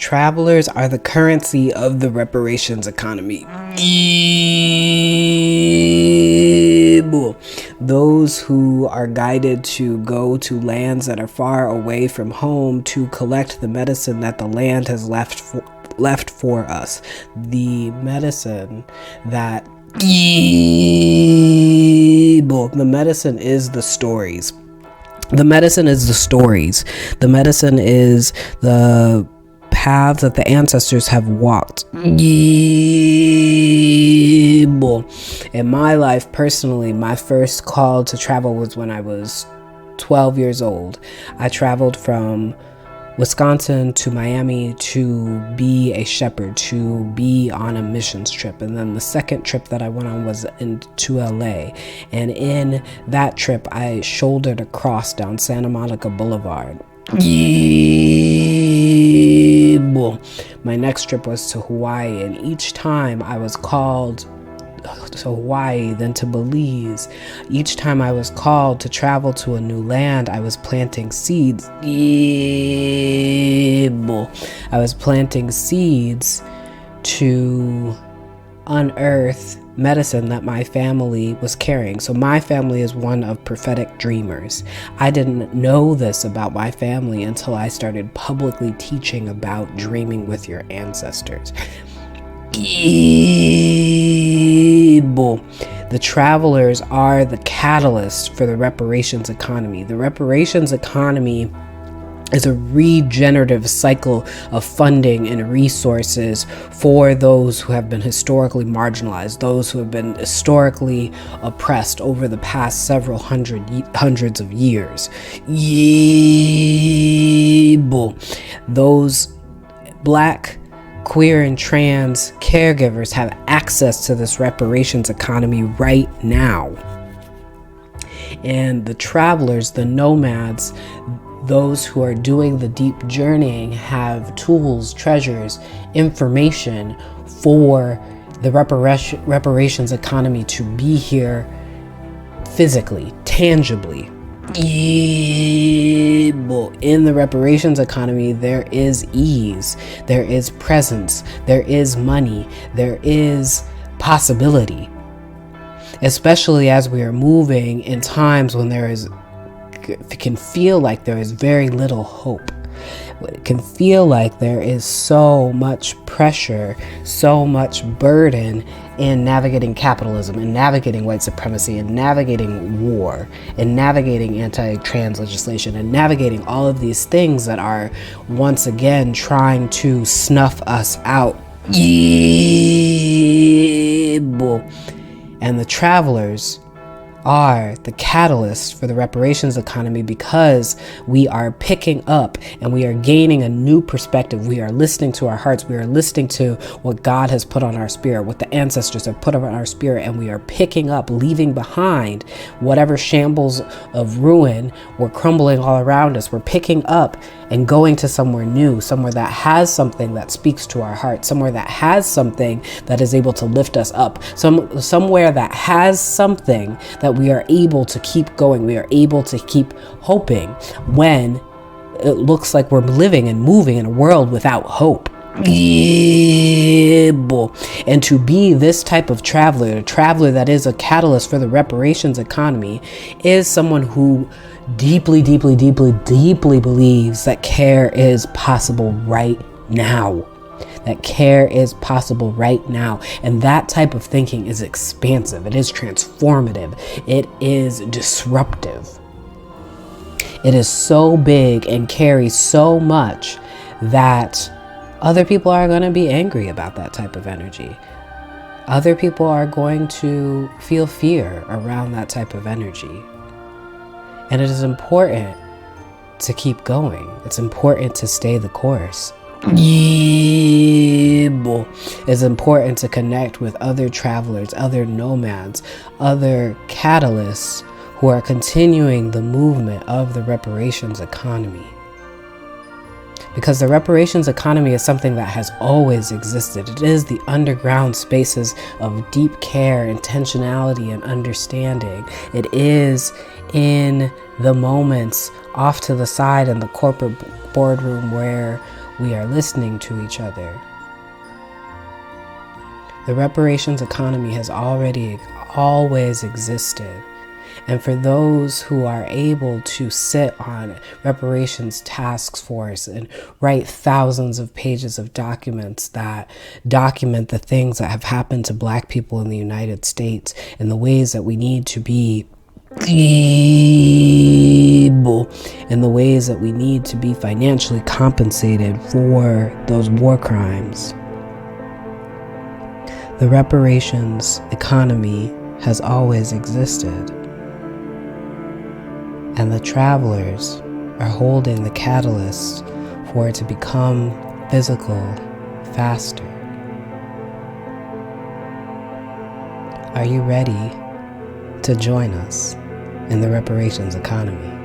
Travelers are the currency of the reparations economy. Those who are guided to go to lands that are far away from home to collect the medicine that the land has left for us. The medicine that the medicine is the stories. The medicine is the stories. The medicine is the paths that the ancestors have walked. In my life, personally, my first call to travel was when I was 12 years old. I traveled from Wisconsin to Miami to be a shepherd, to be on a missions trip. And then the second trip that I went on was to LA. And in that trip, I shouldered a cross down Santa Monica Boulevard. My next trip was to Hawaii, and each time I was called to Hawaii, then to Belize. Each time I was called to travel to a new land, I was planting seeds. I was planting seeds to unearth medicine that my family was carrying. So my family is one of prophetic dreamers. I didn't know this about my family until I started publicly teaching about dreaming with your ancestors. The travelers are the catalyst for the reparations economy. The reparations economy is a regenerative cycle of funding and resources for those who have been historically marginalized, those who have been historically oppressed over the past several hundreds of years. Those Black, queer, and trans caregivers have access to this reparations economy right now. And the travelers, the nomads, those who are doing the deep journeying have tools, treasures, information for the reparations economy to be here physically, tangibly. In the reparations economy, there is ease, there is presence, there is money, there is possibility. Especially as we are moving in times when it can feel like there is very little hope. It can feel like there is so much pressure, so much burden in navigating capitalism, and navigating white supremacy, and navigating war, and navigating anti-trans legislation, and navigating all of these things that are once again trying to snuff us out. And the travelers are the catalyst for the reparations economy, because we are picking up and we are gaining a new perspective. We are listening to our hearts. We are listening to what God has put on our spirit, what the ancestors have put on our spirit, and we are picking up, leaving behind whatever shambles of ruin were crumbling all around us. We're picking up and going to somewhere new, somewhere that has something that speaks to our heart, somewhere that has something that is able to lift us up, somewhere that has something that we are able to keep going, we are able to keep hoping when it looks like we're living and moving in a world without hope. And to be this type of traveler, a traveler that is a catalyst for the reparations economy, is someone who deeply believes that care is possible right now. That care is possible right now. And that type of thinking is expansive. It is transformative. It is disruptive. It is so big and carries so much that other people are going to be angry about that type of energy. Other people are going to feel fear around that type of energy. And it is important to keep going. It's important to stay the course. It's important to connect with other travelers, other nomads, other catalysts who are continuing the movement of the reparations economy. Because the reparations economy is something that has always existed. It is the underground spaces of deep care, intentionality, and understanding. It is in the moments off to the side in the corporate boardroom where we are listening to each other. The reparations economy has always existed. And for those who are able to sit on reparations task force and write thousands of pages of documents that document the things that have happened to Black people in the United States and the ways that we need to be able, and the ways that we need to be financially compensated for those war crimes. The reparations economy has always existed. And the travelers are holding the catalyst for it to become physical faster. Are you ready to join us in the reparations economy?